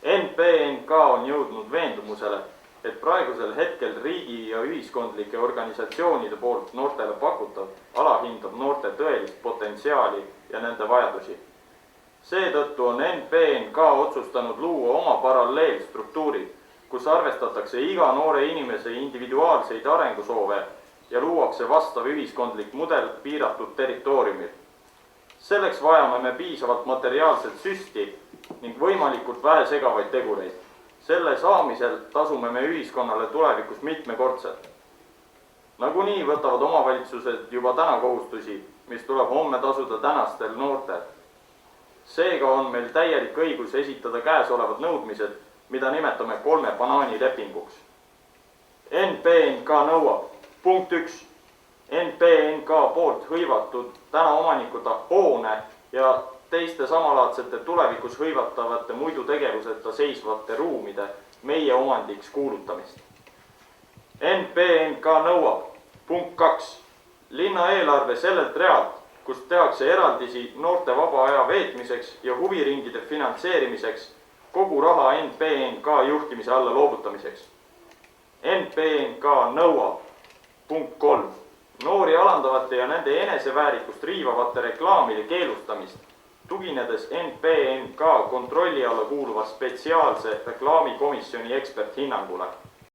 NPNK on jõudnud veendumusele, et praegusel hetkel riigi ja ühiskondlike organisatsioonide poolt noortele pakutav alahindab noorte tõelist potentsiaali ja nende vajadusi. Seetõttu on NPNK otsustanud luua oma paralleelstruktuurid, kus arvestatakse iga noore inimese individuaalseid arengusoove ja luuakse vastav ühiskondlik mudel piiratud territooriumil. Selleks vajame me piisavalt materiaalset süsti ning võimalikult vähe segavaid tegureid. Selle saamisel tasume me ühiskonnale tulevikus mitmekordselt. Nagunii võtavad omavalitsused juba täna kohustusi, mis tuleb homme tasuda tänastel noortel. Seega on meil täielik õigus esitada käesolevad nõudmised, mida nimetame 3 banaani lepinguks. NPNK nõuab. Punkt 1. NPNK poolt hõivatud täna omanikud hoone ja teiste samalaadsete tulevikus hõivatavate muidu tegevuseta seisvate ruumide meie omandiks kuulutamist. NPNK nõuab. Punkt 2. Linna eelarve sellelt realt, kus tehakse eraldisi noorte vaba aja veetmiseks ja huviringide finantseerimiseks, kogu raha NPNK juhtimise alla loovutamiseks. NPNK nõuab. Punkt 3. Noori alandavate ja nende eneseväärikust riivavate reklaamide keelustamist, tuginedes NPNK kontrolli alla kuuluva spetsiaalse reklaamikomisjoni eksperthinnangule.